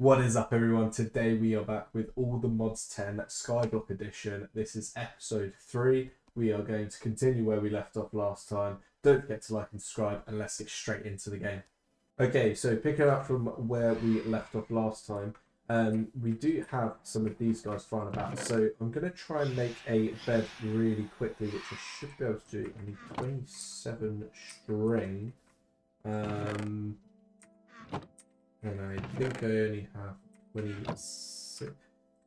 What is up, everyone? Today we are back with all the Mods 10 Skyblock edition. This is episode 3. We are going to continue where we left off last time. Don't forget to like and subscribe, and let's get straight into the game. Okay, so picking up from where we left off last time, we do have some of these guys flying about. So I'm going to try and make a bed really quickly, which I should be able to do. I need 27 string. And I think I only have 26.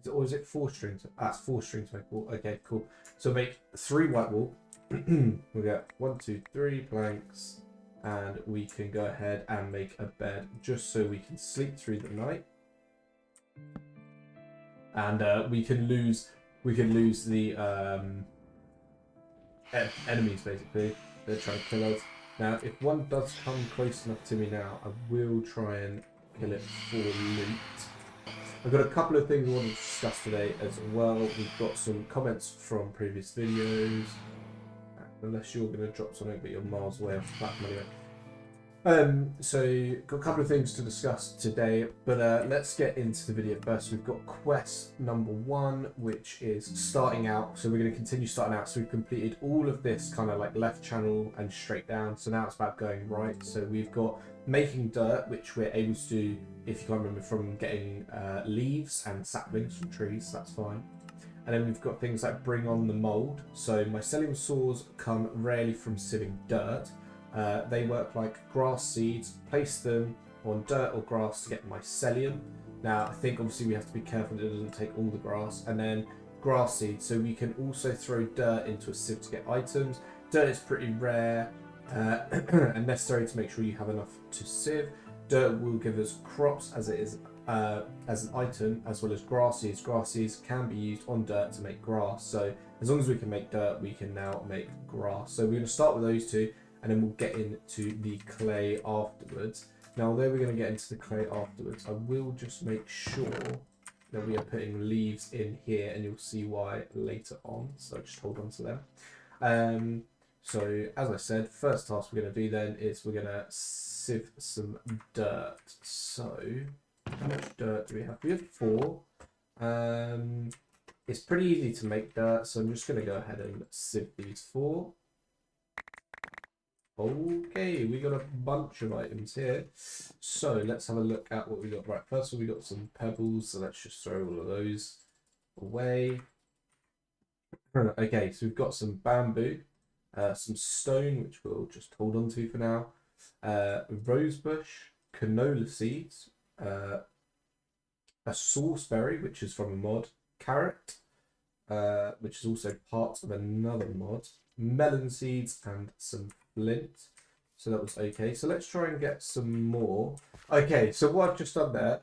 Or is it 4 strings? That's 4 strings to make wool. Okay, cool. So make 3 white wool. We'll get 1, 2, 3 planks. And we can go ahead and make a bed just so we can sleep through the night. And we can lose the enemies, basically. They're trying to kill us. Now, if one does come close enough to me now, I will try and kill it for loot. I've got a couple of things I want to discuss today as well. We've got some comments from previous videos. Unless you're going to drop something, but you're miles away off the platform anyway. So got a couple of things to discuss today, but let's get into the video first. We've got quest number 1, which is starting out. So we're going to continue starting out. So we've completed all of this kind of like left channel and straight down. So now it's about going right. So we've got making dirt, which we're able to do, if you can't remember, from getting leaves and saplings from trees. That's fine. And then we've got things like bring on the mold. So mycelium saws come rarely from sieving dirt. They work like grass seeds. Place them on dirt or grass to get mycelium. Now, I think obviously we have to be careful that it doesn't take all the grass. And then grass seeds. So we can also throw dirt into a sieve to get items. Dirt is pretty rare and necessary to make sure you have enough to sieve. Dirt will give us crops as it is as an item, as well as grass seeds. Grass seeds can be used on dirt to make grass. So as long as we can make dirt, we can now make grass. So we're going to start with those two, and then we'll get into the clay afterwards. Now, although we're going to get into the clay afterwards, I will just make sure that we are putting leaves in here, and you'll see why later on. So just hold on to them. So as I said, first task we're going to do then is we're going to sieve some dirt. So how much dirt do we have? We have 4. It's pretty easy to make dirt, so I'm just going to go ahead and sieve these 4. Okay, we got a bunch of items here. So let's have a look at what we got. Right, first of all, we got some pebbles, so let's just throw all of those away. Okay, so we've got some bamboo, some stone, which we'll just hold on to for now, rosebush, canola seeds, a sauceberry, which is from a mod, carrot, which is also part of another mod, melon seeds, and some flint. So that was okay. So let's try and get some more. Okay, so what I've just done there,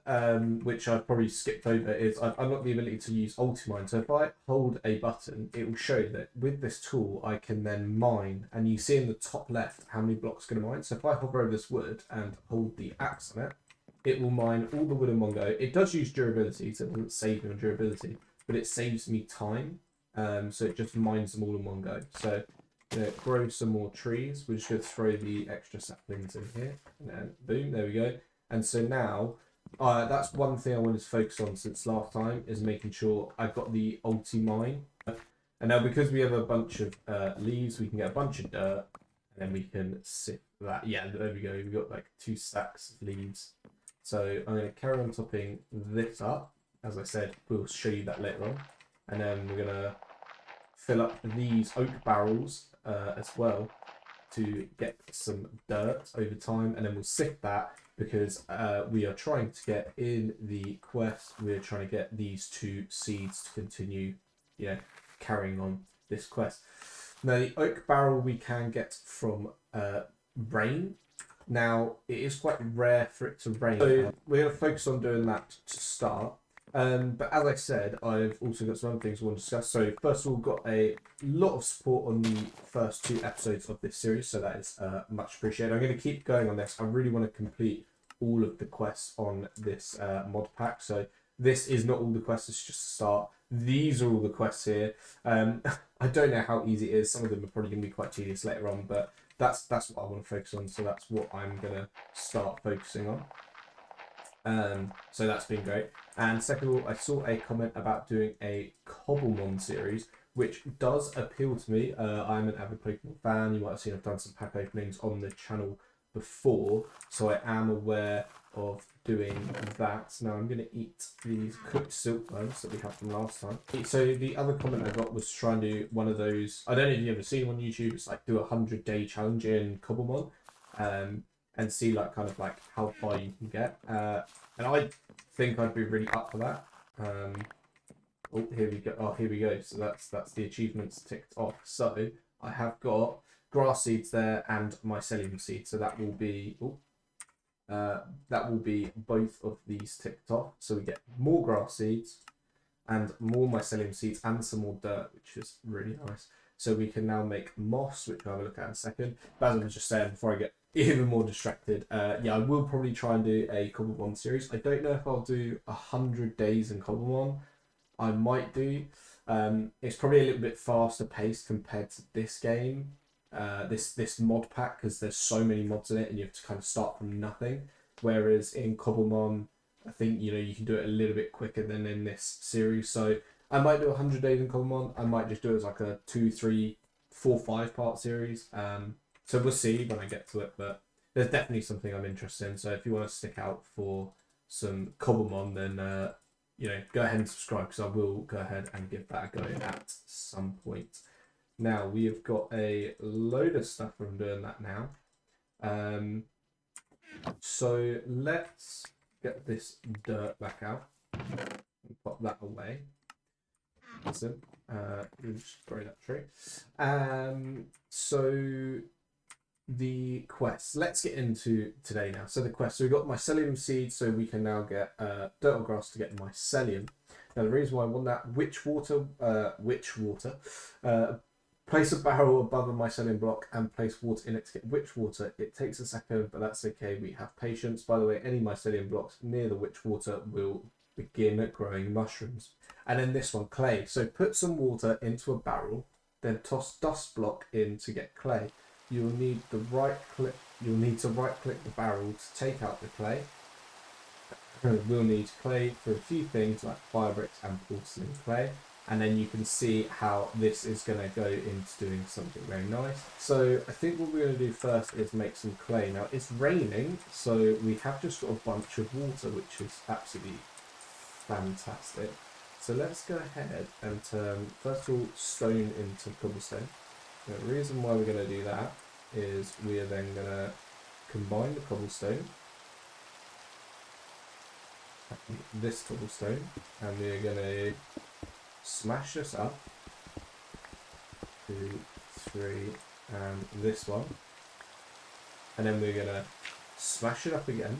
which I've probably skipped over, is I've unlocked the ability to use ultimine. So if I hold a button, it will show that with this tool, I can then mine. And you see in the top left how many blocks going to mine. So if I hover over this wood and hold the axe on it, it will mine all the wood in one go. It does use durability, so it doesn't save me on durability, but it saves me time. So it just mines them all in one go. So grow some more trees. We're just going to throw the extra saplings in here, and then boom, there we go. And so now, that's one thing I wanted to focus on since last time, is making sure I've got the ulti-mine. And now because we have a bunch of leaves, we can get a bunch of dirt, and then we can sift that. Yeah, there we go. We've got like 2 stacks of leaves. So I'm going to carry on topping this up. As I said, we'll show you that later on. And then we're going to fill up these oak barrels as well to get some dirt over time, and then we'll sift that because we are trying to get in the quest, we're trying to get these 2 seeds to continue, carrying on this quest. Now, the oak barrel we can get from rain. Now, it is quite rare for it to rain, so we're going to focus on doing that to start. But as I said, I've also got some other things I want to discuss. So first of all, got a lot of support on the first 2 episodes of this series, so that is much appreciated. I'm going to keep going on this. I really want to complete all of the quests on this mod pack. So this is not all the quests, it's just a start. These are all the quests here. I don't know how easy it is. Some of them are probably going to be quite tedious later on, but that's what I want to focus on. So that's what I'm going to start focusing on. So that's been great. And second of all, I saw a comment about doing a Cobblemon series, which does appeal to me. I'm an avid Pokemon fan. You might have seen I've done some pack openings on the channel before, so I am aware of doing that. Now I'm going to eat these cooked silkworms that we had from last time. So the other comment I got was trying to do one of those, I don't know if you've ever seen them on YouTube, it's like do a 100-day challenge in Cobblemon, and see like kind of like how far you can get. And I think I'd be really up for that. Oh, here we go. Oh, here we go. So that's the achievements ticked off. So I have got grass seeds there and mycelium seeds. So that will be both of these ticked off. So we get more grass seeds and more mycelium seeds and some more dirt, which is really nice. So we can now make moss, which I'll have a look at in a second. But as I was just saying before I get even more distracted, yeah, I will probably try and do a Cobblemon series. I don't know if I'll do 100 days in Cobblemon. I might do. It's probably a little bit faster paced compared to this game, this mod pack, because there's so many mods in it and you have to kind of start from nothing. Whereas in Cobblemon, I think you can do it a little bit quicker than in this series. So I might do 100 days in Cobblemon. I might just do it as like a 2, 3, 4, 5-part series. So we'll see when I get to it, but there's definitely something I'm interested in. So if you want to stick out for some Cobblemon, then go ahead and subscribe, because I will go ahead and give that a go at some point. Now we have got a load of stuff from doing that now. So let's get this dirt back out and pop that away. Listen, we'll just throw that tree. So the quest. Let's get into today now. So the quest. So we've got mycelium seeds, so we can now get dirt or grass to get mycelium. Now the reason why I want that, witch water. Place a barrel above a mycelium block and place water in it to get witch water. It takes a second, but that's okay. We have patience. By the way, any mycelium blocks near the witch water will begin growing mushrooms. And then this one, clay. So put some water into a barrel, then toss dust block in to get clay. You'll need to right click the barrel to take out the clay. We'll need clay for a few things like fire bricks and porcelain clay. And then you can see how this is going to go into doing something very nice. So I think what we're going to do first is make some clay. Now it's raining, so we have just got a bunch of water, which is absolutely fantastic. So let's go ahead and turn, first of all, stone into cobblestone. The reason why we're going to do that is we are then going to combine the cobblestone, this cobblestone, and we're going to smash this up, 2, 3, and this one, and then we're going to smash it up again,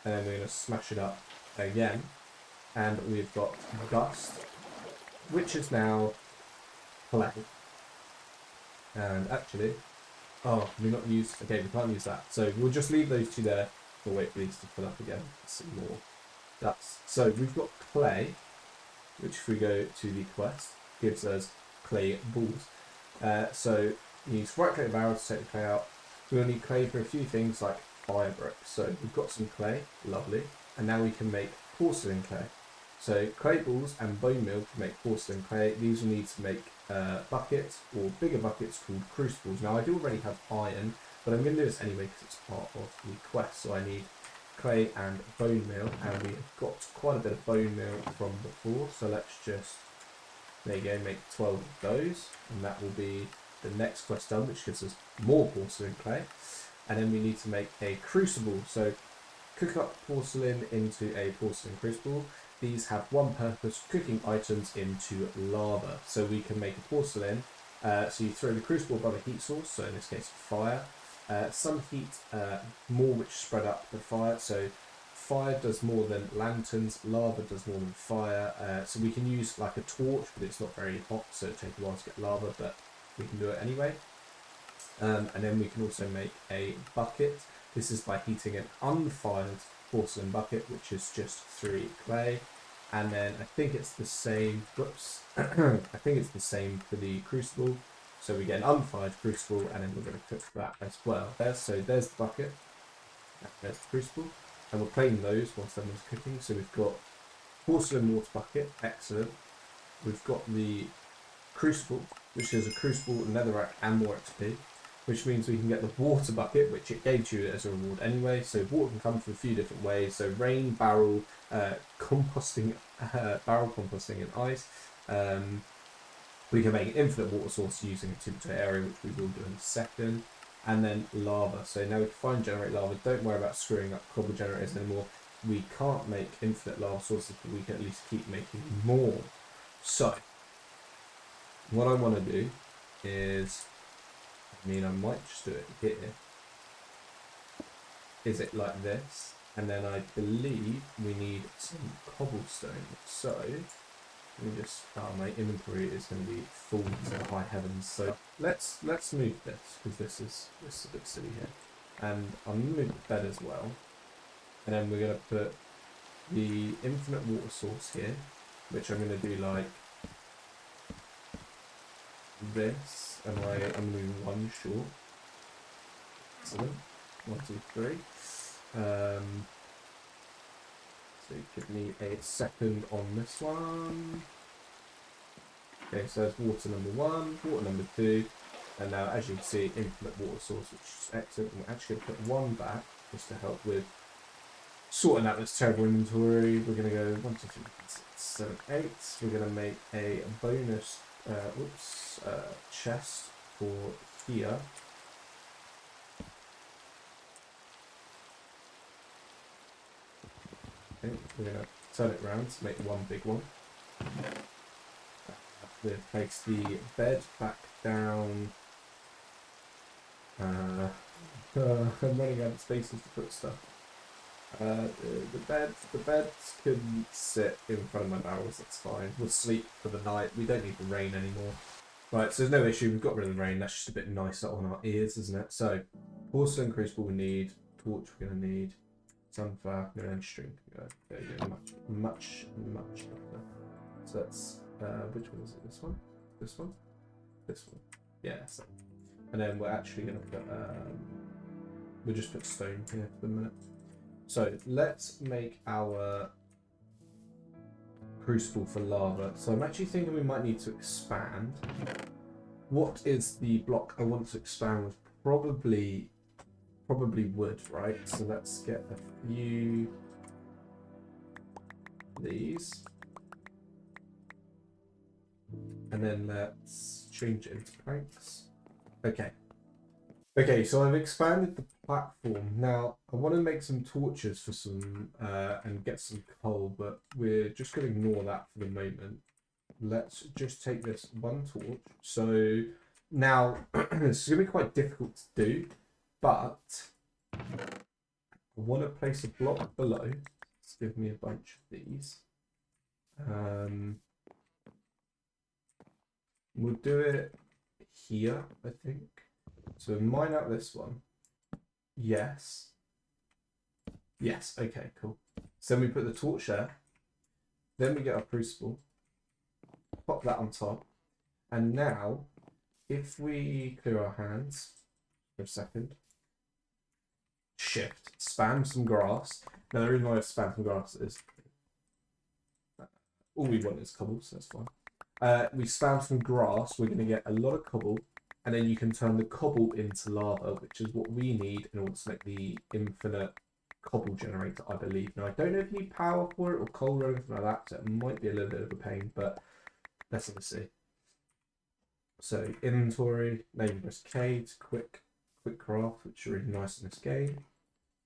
and then we're going to smash it up again, and we've got dust, which is now clay. And actually, we can't use that, so we'll just leave those two there. We'll wait for these to fill up again. Some more dust. So we've got clay, which if we go to the quest, gives us clay balls. So you need to right click the barrel to take the clay out. We'll need clay for a few things like fire bricks. So we've got some clay, lovely, and now we can make porcelain clay. So clay balls and bone meal to make porcelain clay. These will need to make buckets or bigger buckets called crucibles. Now I do already have iron, but I'm going to do this anyway because it's part of the quest. So I need clay and bone meal, and we have got quite a bit of bone meal from before. So let's just, there you go, make 12 of those, and that will be the next quest done, which gives us more porcelain clay. And then we need to make a crucible. So cook up porcelain into a porcelain crucible. These have one purpose, cooking items into lava. So we can make a porcelain. So you throw the crucible above a heat source, so in this case fire. Some heat, more which spread up the fire. So fire does more than lanterns, lava does more than fire. So we can use like a torch, but it's not very hot, so it takes a while to get lava, but we can do it anyway. And then we can also make a bucket. This is by heating an unfired porcelain bucket, which is just 3 clay. And then I think it's the same, I think it's the same for the crucible. So we get an unfired crucible, and then we're going to cook that as well. So there's the bucket, there's the crucible. and we're playing those whilst everyone's cooking. So we've got porcelain water bucket, excellent. We've got the crucible, which is a crucible, netherrack, and more XP, which means we can get the water bucket, which it gave you as a reward anyway. So water can come from a few different ways. So rain, barrel, composting, barrel composting, and ice. We can make an infinite water source using a 2x2 area, which we will do in a second. And then lava. So now we can find generate lava. Don't worry about screwing up cobble generators anymore. We can't make infinite lava sources, but we can at least keep making more. So what I want to do is, I mean, I might just do it here. Is it like this? And then I believe we need some cobblestone. So let me just, my inventory is going to be full to the high heavens. So let's move this, because this is a bit silly here. And I'm going to move the bed as well. And then we're going to put the infinite water source here, which I'm going to do like this, and I'm moving one short. Excellent. 1, 2, 3. So give me a second on this one. Okay, so that's water number 1, water number 2, and now as you can see, infinite water source, which is excellent. And we're actually going to put one back just to help with sorting out this terrible inventory. We're going to go 1, 2, 3, 4, 5, 6, 7, 8. We're going to make a bonus chest for here. Okay, we're going to turn it around to make one big one. We'll place the bed back down. I'm running out of spaces to put stuff. The beds can sit in front of my barrels, that's fine. We'll sleep for the night. We don't need the rain anymore. Right, so there's no issue. We've got rid of the rain. That's just a bit nicer on our ears, isn't it? So, porcelain crucible we need. Torch we're going to need. Sunflower, and string. There you go. Much better. So that's, which one is it? This one? This one? This one. Yeah, so. And then we're actually going to put, we'll just put stone here for the minute. So let's make our crucible for lava. So I'm actually thinking we might need to expand. What is the block I want to expand with? Probably wood, right? So let's get a few of these. And then let's change it into planks. Okay. Okay, so I've expanded the platform. Now, I want to make some torches for some, and get some coal, but we're just going to ignore that for the moment. Let's just take this one torch. So, now, it's going to be quite difficult to do, but I want to place a block below. Let's give me a bunch of these. We'll do it here, I think. So mine out this one. Yes. Yes, okay, cool. So then we put the torch there. Then we get our crucible. Pop that on top. And now, if we clear our hands for a second. Shift. Spam some grass. Now the reason why I spam some grass is all we want is cobble, so that's fine. We spam some grass, we're going to get a lot of cobble, and then you can turn the cobble into lava, which is what we need in order to make the infinite cobble generator, I believe. Now, I don't know if you need power for it or coal or anything like that, so it might be a little bit of a pain, but let's have a see. So, inventory, name press K to quick craft, which is really nice in this game.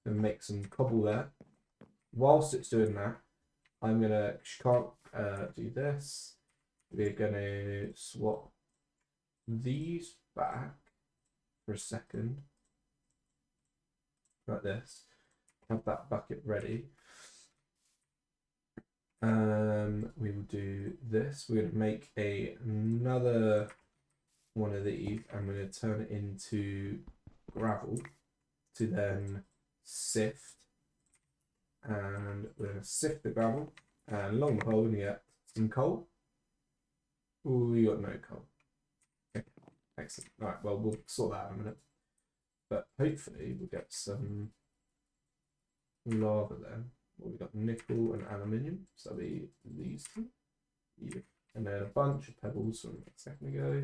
And make some cobble there. Whilst it's doing that, I'm going to, can't do this. We're going to swap these back for a second, like this. Have that bucket ready. We will do this. We're going to make another one of these. I'm going to turn it into gravel to then sift. And we're going to sift the gravel. And along the hole, we're going to get some coal. Ooh, we got no coal. Okay, excellent. All right, well, we'll sort that out in a minute. But hopefully we'll get some lava then. Well, we got nickel and aluminium, so that'll be these two. Yeah. And then a bunch of pebbles from a second ago.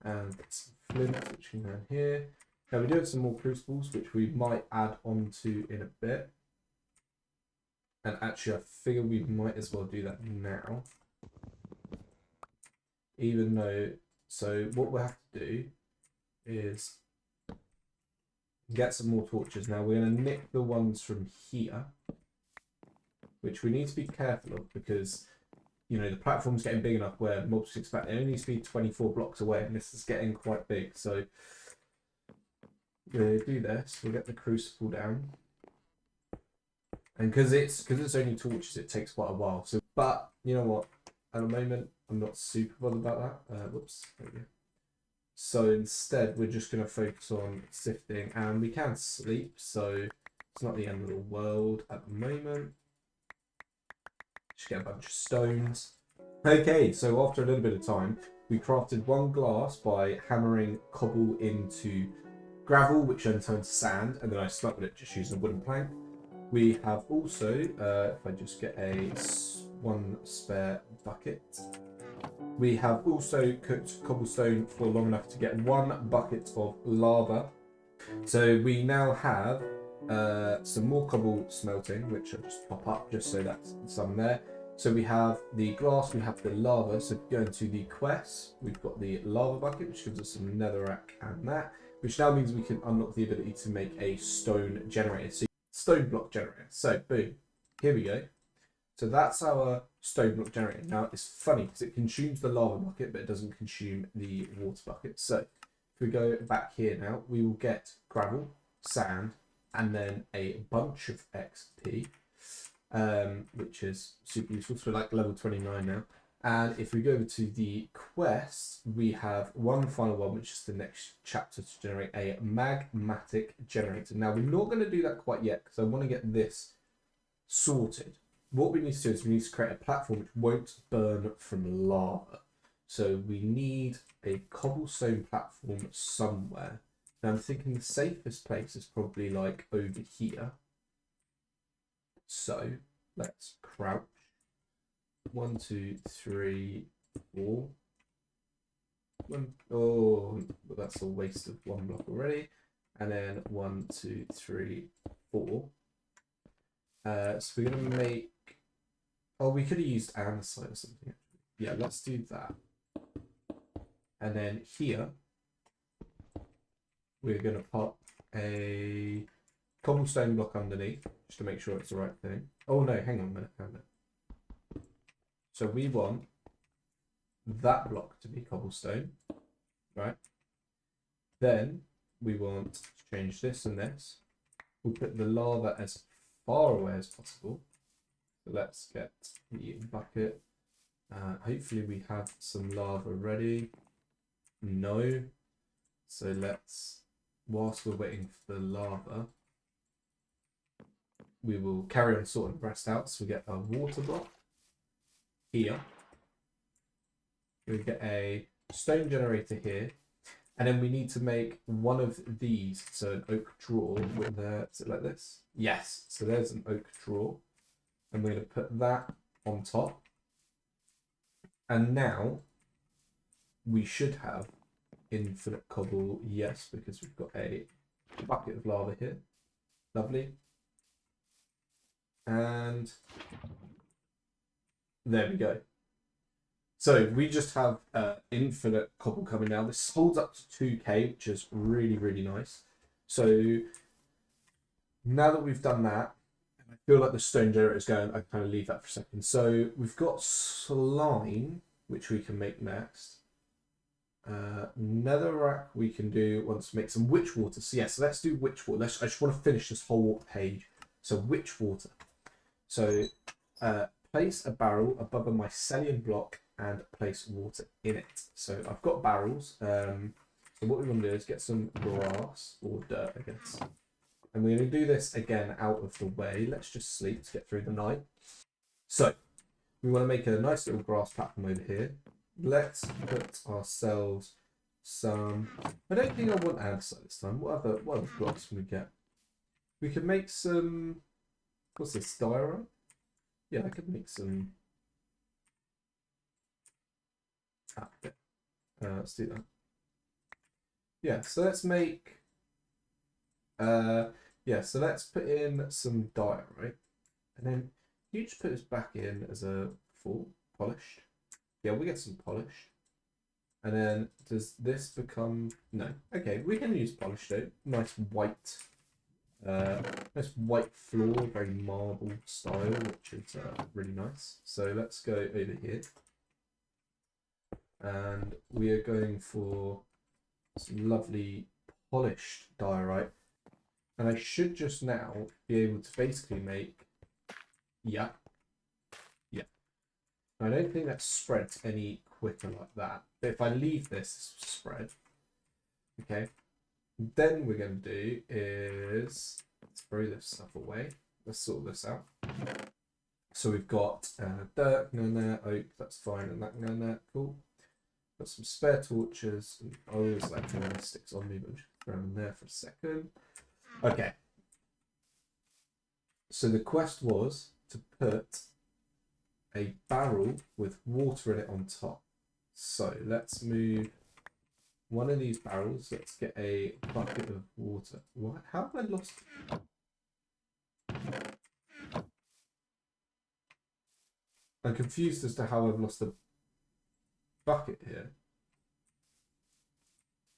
And some flint, which can go in here. Now we do have some more crucibles, which we might add onto in a bit. And actually, I figure we might as well do that now. Even though, so what we'll have to do is get some more torches. Now we're going to nick the ones from here, which we need to be careful of because, you know, the platform's getting big enough where mobs expect it only needs to be 24 blocks away, and this is getting quite big. So we'll do this. We'll get the crucible down, and because it's only torches, it takes quite a while. So, but you know what? At the moment, I'm not super bothered about that. Whoops. There we go. So instead, we're just going to focus on sifting, and we can sleep, so it's not the end of the world at the moment. Just get a bunch of stones. Okay, so after a little bit of time, we crafted one glass by hammering cobble into gravel, which then turns to sand, and then I stuck with it just using a wooden plank. We have also, if I just get one spare bucket, we have also cooked cobblestone for long enough to get one bucket of lava. So we now have some more cobble smelting, which I'll just pop up just so that's some there. So we have the glass, we have the lava. So going to the quest, we've got the lava bucket, which gives us some netherrack and that, which now means we can unlock the ability to make a stone generator. So stone block generator. So boom, here we go. So that's our stone block generator. Now it's funny because it consumes the lava bucket, but it doesn't consume the water bucket. So if we go back here now, we will get gravel, sand, and then a bunch of XP, which is super useful. So we're like level 29 now. And if we go over to the quest, we have one final one, which is the next chapter to generate a magmatic generator. Now we're not going to do that quite yet because I want to get this sorted. What we need to do is we need to create a platform which won't burn from lava. So we need a cobblestone platform somewhere. Now I'm thinking the safest place is probably like over here. So let's crouch. 1, 2, 3, 4. Oh, well, that's a waste of one block already. And then 1, 2, 3, 4. So we're gonna make. Oh, we could have used andesite or something. Yeah, let's do that. And then here, we're going to pop a cobblestone block underneath, just to make sure it's the right thing. Oh no, hang on a minute. So we want that block to be cobblestone, right? Then we want to change this and this. We'll put the lava as far away as possible. So let's get the bucket. Hopefully we have some lava ready. No. So let's, whilst we're waiting for the lava, we will carry on sorting the rest out. So we get a water block here. We get a stone generator here. And then we need to make one of these. So an oak drawer with is it like this? Yes. So there's an oak drawer. And we're going to put that on top. And now we should have infinite cobble. Yes, because we've got a bucket of lava here. Lovely. And there we go. So we just have infinite cobble coming now. This holds up to 2k, which is really, really nice. So now that we've done that, I feel like the stone generator is going, I can kind of leave that for a second. So we've got slime, which we can make next. Netherrack we can do once we make some witch water. So yeah, so let's do witch water. I just want to finish this whole page. So witch water. So place a barrel above a mycelium block and place water in it. So I've got barrels. So what we want to do is get some grass or dirt, I guess. And we're going to do this again out of the way. Let's just sleep to get through the night. So we want to make a nice little grass platform over here. Let's put ourselves some. I don't think I want andesite this time. What other blocks can we get? We could make some. What's this? Diorite? Yeah, I could make some. Yeah. Let's do that. Yeah, so let's make. Yeah, so let's put in some diorite, and then you just put this back in as a full polished. Yeah, we get some polished. And then does this become no? Okay, we can use polished though. Nice white floor, very marble style, which is really nice. So let's go over here, and we are going for some lovely polished diorite. And I should just now be able to basically make, yeah. I don't think that spreads any quicker like that. But if I leave this spread, okay, then we're going to do is let's throw this stuff away. Let's sort this out. So we've got dirt going there, oak, that's fine, and that going there, cool. Got some spare torches. I always like to have sticks on me, but I'm just throw them there for a second. Okay. So the quest was to put a barrel with water in it on top. So let's move one of these barrels. Let's get a bucket of water. What? How have I lost? I'm confused as to how I've lost the bucket here.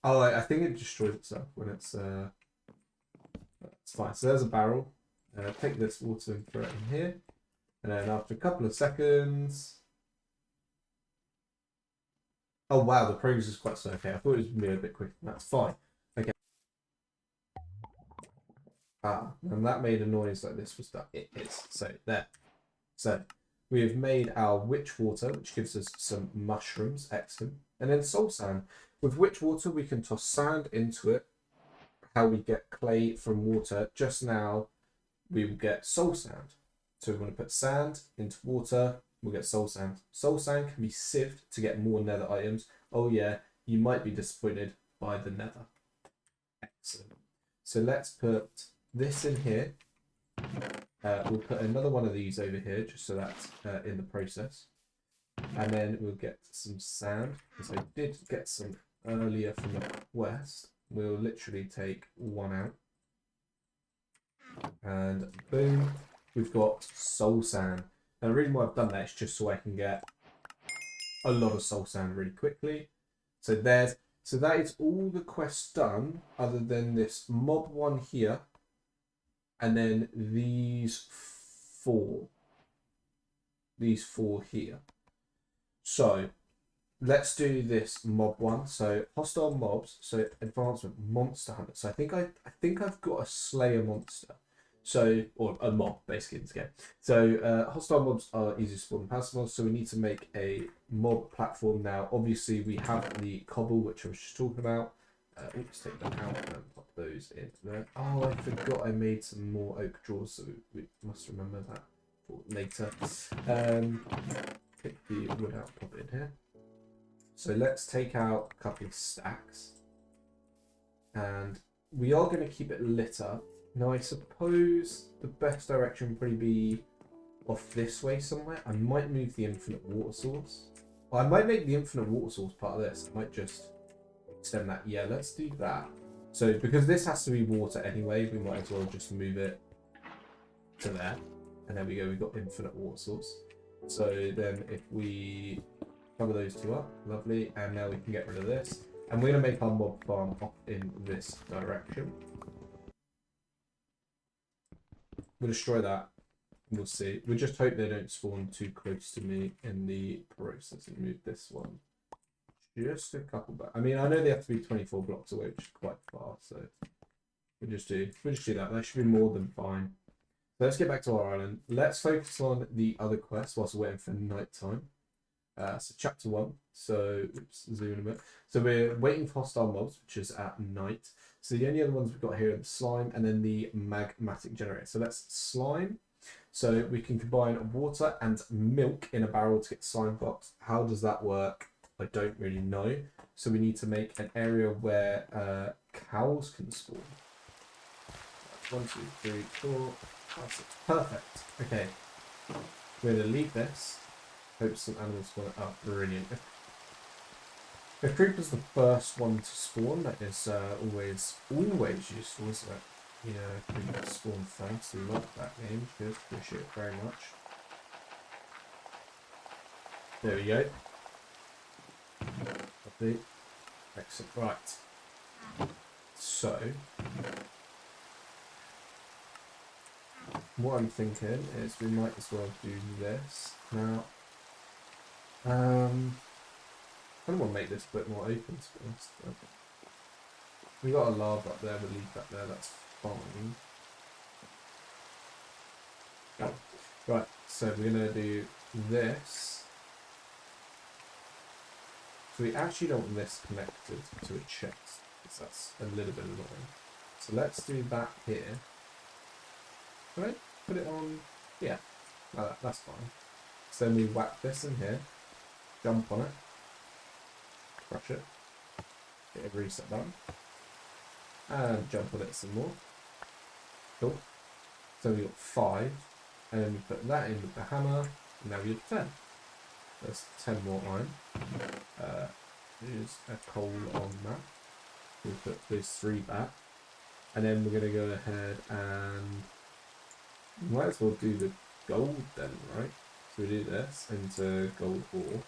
Oh, I think it destroys itself when it's fine. So there's a barrel. Take this water and throw it in here. And then after a couple of seconds... Oh wow, the progress is quite slow. Okay, I thought it was going to be a bit quicker. That's fine. Okay. Ah, and that made a noise like this was done. It is. So there. So we have made our witch water, which gives us some mushrooms. Excellent. And then soul sand. With witch water, we can toss sand into it. How we get clay from water. Just now, we will get soul sand. So we want to put sand into water, we'll get soul sand. Soul sand can be sieved to get more nether items. Oh yeah, you might be disappointed by the nether. Excellent. So let's put this in here. We'll put another one of these over here, just so that's in the process. And then we'll get some sand, because I did get some earlier from the quest. We'll literally take one out. And boom. We've got soul sand. And the reason why I've done that is just so I can get a lot of soul sand really quickly. So that is all the quests done, other than this mob one here, and then these four here. So let's do this mob one. So hostile mobs. So advancement monster hunter. So I think I've got a slayer monster. So, or a mob, basically, in this game. So, hostile mobs are easy to spawn and passive mobs, so we need to make a mob platform now. Obviously, we have the cobble, which I was just talking about. Let's take that out and pop those in there. Oh, I forgot I made some more oak drawers, so we must remember that for later. Take the wood out, pop it in here. So, let's take out a couple of stacks. And we are going to keep it lit up. Now, I suppose the best direction would probably be off this way somewhere. I might move the infinite water source. Well, I might make the infinite water source part of this. I might just extend that. Yeah, let's do that. So, because this has to be water anyway, we might as well just move it to there. And there we go, we've got infinite water source. So then if we cover those two up, lovely. And now we can get rid of this. And we're going to make our mob farm off in this direction. We'll destroy that. We'll see. We just hope they don't spawn too close to me in the process. And move this one just a couple back. I mean, I know they have to be 24 blocks away, which is quite far. So we'll just do that. That should be more than fine. So let's get back to our island. Let's focus on the other quest whilst we're waiting for night time. So chapter 1. So oops, zoom in a bit. So we're waiting for hostile mobs, which is at night. So the only other ones we've got here are the slime and then the magmatic generator. So that's slime. So we can combine water and milk in a barrel to get slime blocks. How does that work? I don't really know. So we need to make an area where cows can spawn. 1, 2, 3, 4, 5, 6. Perfect. Okay. We're going to leave this. Hope some animals spawn. Oh, brilliant. If creeper's the first one to spawn, that is always useful, isn't it? Yeah, creeper spawn first. We love that game. Good. Appreciate it very much. There we go. Lovely. Excellent. Right. So, what I'm thinking is we might as well do this. Now, I kind of want to make this a bit more open, to be honest. We got a lava up there, we'll leave that there, that's fine. Oh. Right, so we're going to do this. So we actually don't want this connected to a chest, because that's a little bit annoying. So let's do that here. Can I put it on? Yeah, that's fine. So then we whack this in here, jump on it, crush it, get a reset button, and jump on it some more. Cool. So we got 5, and then we put that in with the hammer, and now we have 10. There's 10 more iron. Here's a coal on that. We'll put those 3 back, and then we're going to go ahead and might as well do the gold then, right? So we do this into gold ore,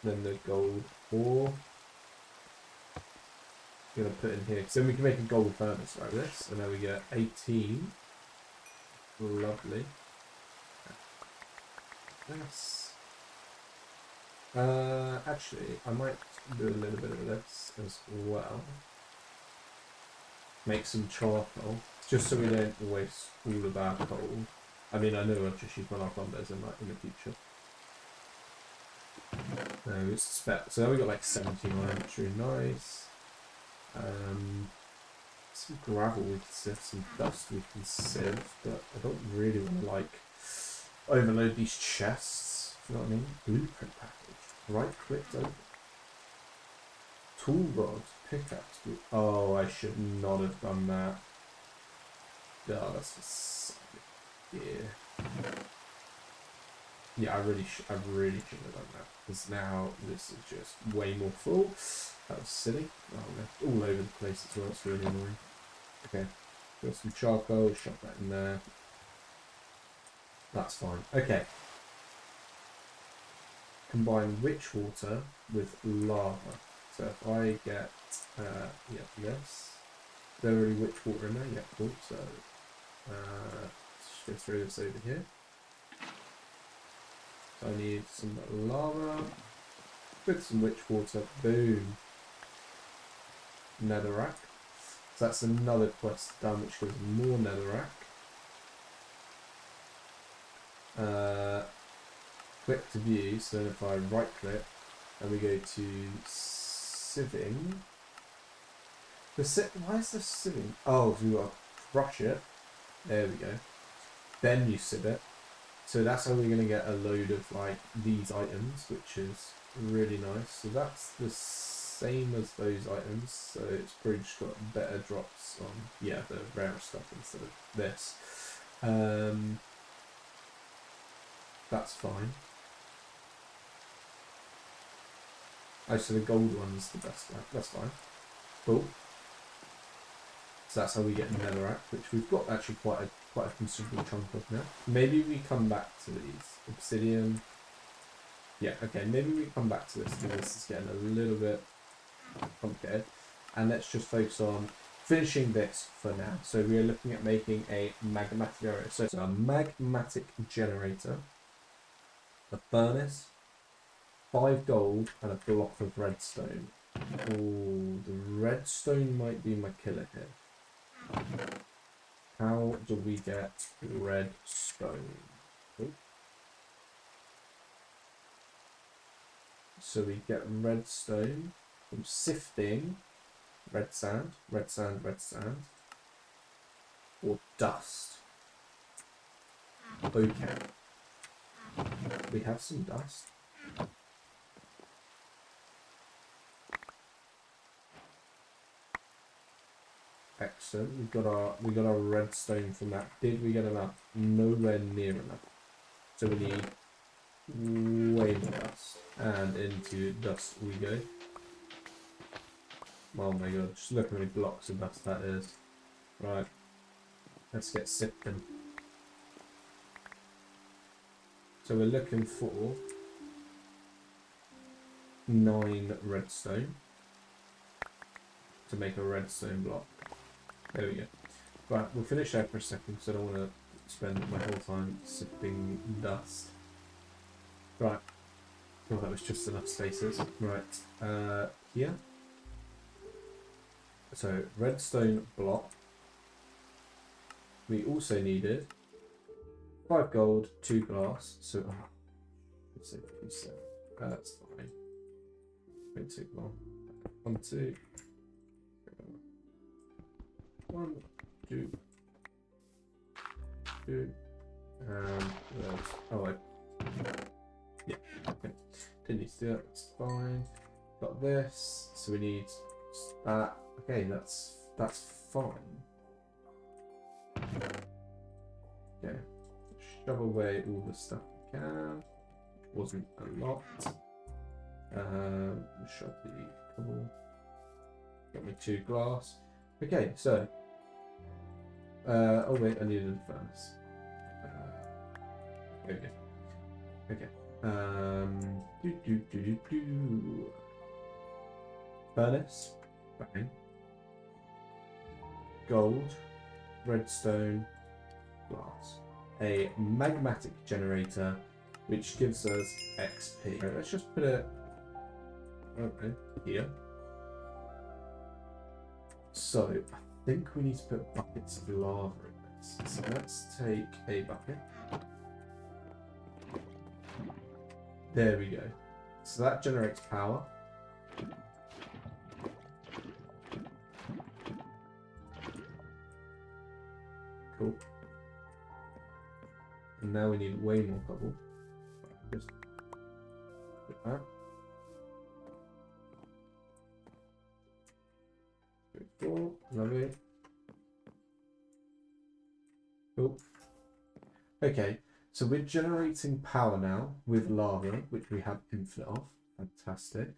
then the gold ore. We're going to put in here, so then we can make a gold furnace like this, and then we get 18. Lovely. Yes. Actually, I might do a little bit of this as well. Make some charcoal, just so we don't waste all of our coal. I mean, I know I'll just use my lava bombers in the future. No, it's spec. So now we got like 17 iron, which is really nice. Some gravel we can sieve, some dust we can sieve, but I don't really want to like overload these chests. You know what I mean? Blueprint package. Right click open. Tool rod, pickaxe. Oh, I should not have done that. Oh, that's just yeah. I really shouldn't have done that, because now this is just way more full. That was silly. Oh, they're all over the place as well. It's really annoying. Okay, got some charcoal. Shove that in there. That's fine. Okay. Combine witch water with lava. So if I get this, is there already witch water in there? Yeah, cool. So let's just throw this over here. So I need some lava with some witch water. Boom. Netherrack. So that's another quest done, which gives more netherrack. Click to view. So then if I right click and we go to sieving. Why is this sieving? Oh, you got to crush it. There we go. Then you sieve it. So that's how we're going to get a load of like these items, which is really nice. So that's the same as those items. So it's probably just got better drops on the rarer stuff instead of this. That's fine. Oh, so the gold one's the best one. That's fine. Cool. So that's how we get netherrack, which we've got actually quite a considerable chunk of now. Maybe we come back to these. Obsidian. Yeah, okay, maybe we come back to this, because this is getting a little bit complicated. And let's just focus on finishing this for now. So we are looking at making a magmatic generator. So a magmatic generator, a furnace, 5 gold, and a block of redstone. Oh, the redstone might be my killer here. How do we get redstone? Oh. So we get redstone from sifting red sand, or dust. Okay. We have some dust. Excellent. We got our redstone from that. Did we get enough? Nowhere near enough. So we need way more dust. And into dust we go. Oh my god, just look how many blocks of dust that is. Right. Let's get sifting. So we're looking for 9 redstone to make a redstone block. There we go. Right, we'll finish there for a second because I don't want to spend my whole time sifting dust. Right. Oh, that was just enough spaces. Right. Here. So, redstone block. We also needed 5 gold, 2 glass. So, let's say 2 7. That's fine. Won't take long. 1, 2. 1, 2. 2. And oh, yeah, okay. Didn't need to do that, that's fine. Got this, so we need that. Okay, that's fine. Okay, shove away all the stuff we can. Wasn't a lot. Shove the cobble. Got me 2 glass. Okay, so oh wait, I needed a furnace. There we go. Okay. Furnace. Bang. Gold. Redstone. Glass. A magmatic generator, which gives us XP. Right, let's just put it here. So I think we need to put buckets of lava in this. So let's take a bucket. There we go. So that generates power. Cool. And now we need way more cobble. Just put that. Cool. Lovely. Cool. Okay. So we're generating power now with lava, which we have infinite of. Fantastic.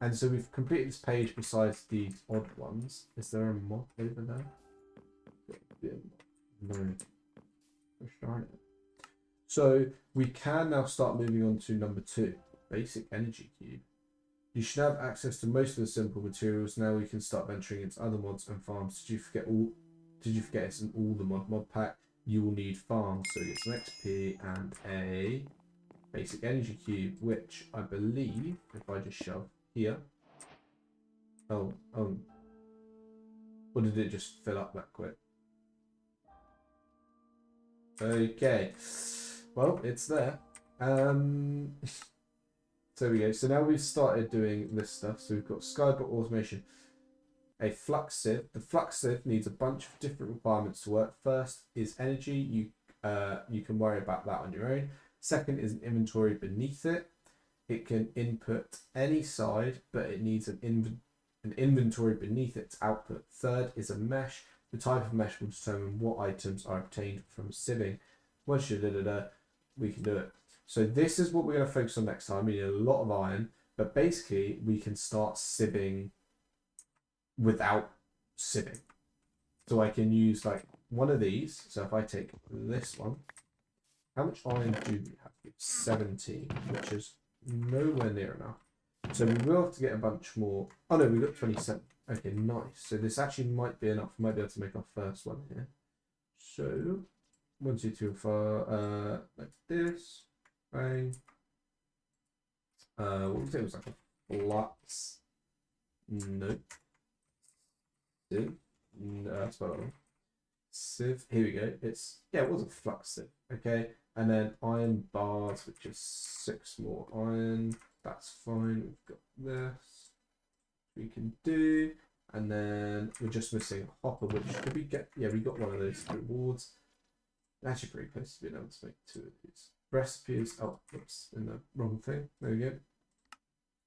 And so we've completed this page besides these odd ones. Is there a mod over there? No. Darn it. So we can now start moving on to number 2, basic energy cube. You should have access to most of the simple materials. Now we can start venturing into other mods and farms. Did you forget it's in all the mod pack? You will need farms, so you get some XP and a basic energy cube, which I believe if I just shove here. Oh, or did it just fill up that quick? Okay, well, it's there. So we go. So now we've started doing this stuff. So we've got Skyblock automation, a flux sieve. The flux sieve needs a bunch of different requirements to work. First is energy. You can worry about that on your own. Second is an inventory beneath it. It can input any side, but it needs an inventory beneath its output. Third is a mesh. The type of mesh will determine what items are obtained from sieving. Once we can do it. So this is what we're going to focus on next time. We need a lot of iron, but basically we can start sieving without sieving. So I can use like one of these. So if I take this one, how much iron do we have? 17, which is nowhere near enough. So we will have to get a bunch more. Oh no, we got 27. Okay, nice. So this actually might be enough. We might be able to make our first one here. So 1, 2, 3, 4, like this. Bang. What was it? It was like a flux. Nope. Sieve. No, that's about it. Sieve. Here we go. It was a flux sieve. Okay. And then iron bars, which is 6 more iron. That's fine. We've got this. We can do. And then we're just missing a hopper, which did we get? Yeah, we got one of those rewards. Actually pretty close to being able to make 2 of these. Recipes. Oh, oops, in the wrong thing. There we go.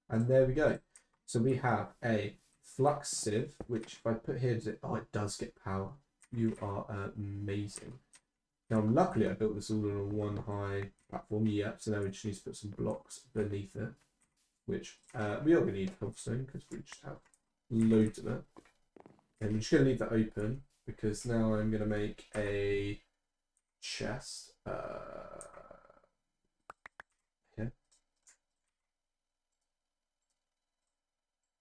And there we go. So we have a flux sieve, which if I put here, it does get power. You are amazing. Now, luckily, I built this all on a one high platform. Yep, so now we just need to put some blocks beneath it, which we are going to need cobblestone because we just have loads of it. And we're just going to leave that open because now I'm going to make a chest. Here.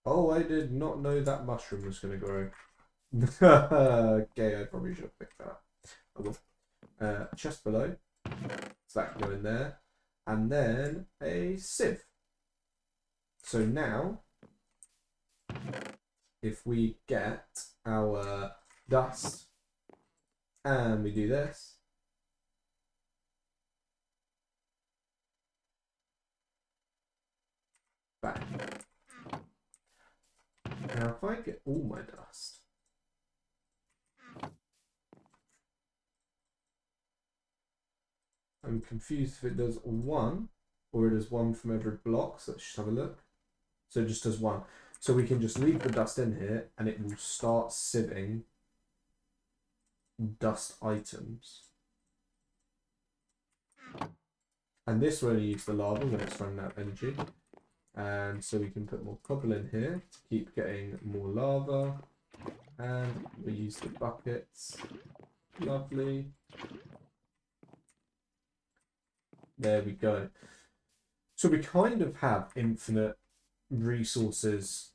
Oh, I did not know that mushroom was going to grow. Okay, I probably should have picked that up. Oh well. Chest below, so that can go in there, and then a sieve. So now, if we get our dust and we do this, bang. Now, if I get all my dust, I'm confused if it does one or it does one from every block. So let's just have a look. So it just does one. So we can just leave the dust in here and it will start sieving dust items. And this will only use the lava when it's running out of energy. And so we can put more cobble in here to keep getting more lava. And we use the buckets. Lovely. There we go. So we kind of have infinite resources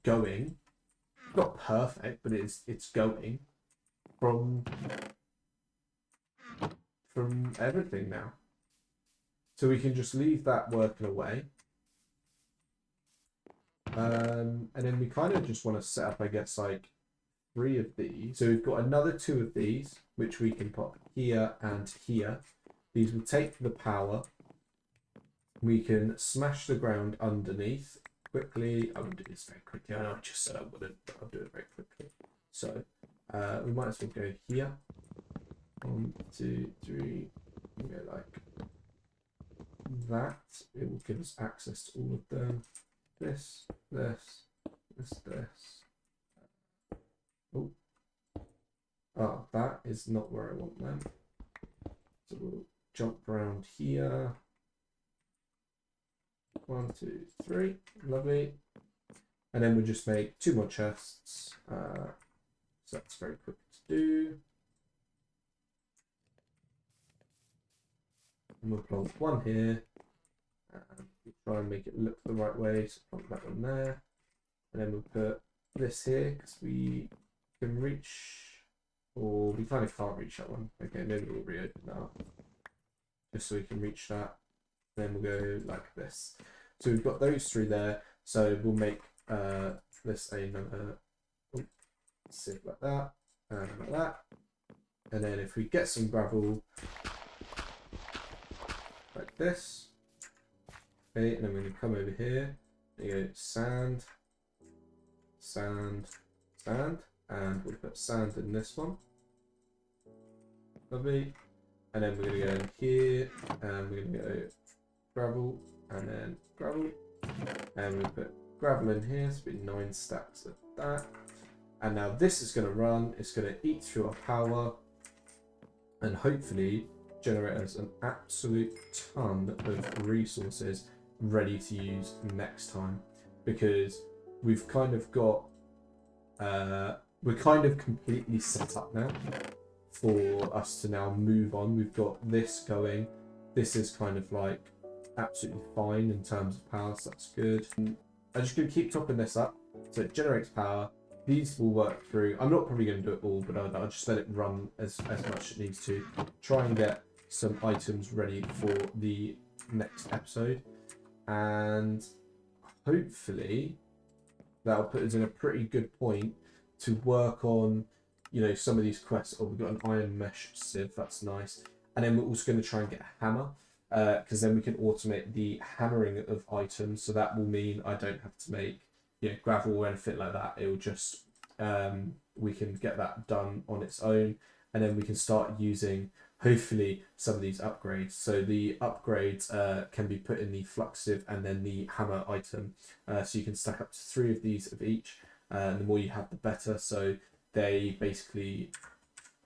going. Not perfect, but it's going from everything now. So we can just leave that working away. And then we kind of just want to set up, I guess, like 3 of these. So we've got another 2 of these, which we can pop here and here. These will take the power. We can smash the ground underneath quickly. I won't do this very quickly. I know I just said I wouldn't, but I'll do it very quickly. So we might as well go here. 1, 2, 3. We go like that. It will give us access to all of them. This. Oh, that is not where I want them. So we'll jump around here. 1, 2, 3. Lovely. And then we'll just make 2 more chests. So that's very quick to do. And we'll plant 1 here. And we'll try and make it look the right way. So plant that one there. And then we'll put this here because we can reach, or we kind of can't reach that one. Okay, maybe we'll reopen that up just so we can reach that. Then we'll go like this. So we've got those 3 there. So we'll make this another sieve like that and like that. And then if we get some gravel like this, okay, and then we're going to come over here. There you go, sand, and we'll put sand in this one. Lovely. And then we're going to go in here, and we're going to go gravel, and then gravel, and we'll put gravel in here, so it'll be 9 stacks of that. And now this is going to run, it's going to eat through our power, and hopefully generate us an absolute ton of resources ready to use next time, because we've kind of got we're kind of completely set up now for us to now move on. We've got this going. This is kind of like absolutely fine in terms of power, so that's good. I'm just going to keep topping this up so it generates power. These will work through. I'm not probably going to do it all, but I'll just let it run as much as it needs to. Try and get some items ready for the next episode, and hopefully that'll put us in a pretty good point to work on, you know, some of these quests. Oh, we've got an iron mesh sieve, that's nice. And then we're also going to try and get a hammer, because then we can automate the hammering of items. So that will mean I don't have to make, you know, gravel or anything like that. It will just we can get that done on its own, and then we can start using hopefully some of these upgrades. So the upgrades can be put in the fluxive and then the hammer item. So you can stack up to 3 of these of each. And the more you have, the better. So they basically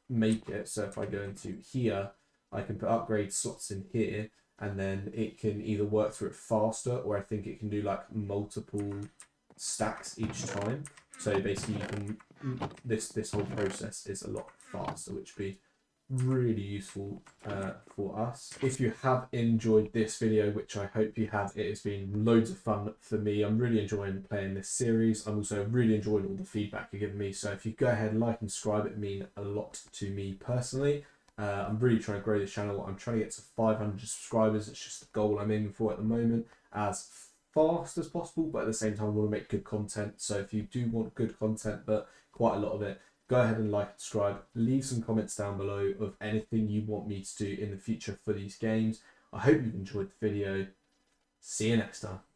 make it so if I go into here, I can put upgrade slots in here, and then it can either work through it faster, or I think it can do like multiple stacks each time. So basically, you can this whole process is a lot faster, which would be really useful for us. If you have enjoyed this video, which I hope you have, it has been loads of fun for me. I'm really enjoying playing this series. I'm also really enjoying all the feedback you're giving me. So if you go ahead and like and subscribe, it means a lot to me personally. I'm really trying to grow this channel. I'm trying to get to 500 subscribers. It's just the goal I'm aiming for at the moment, as fast as possible, but at the same time I want to make good content. So if you do want good content, but quite a lot of it, go ahead and like and subscribe. Leave some comments down below of anything you want me to do in the future for these games. I hope you've enjoyed the video. See you next time.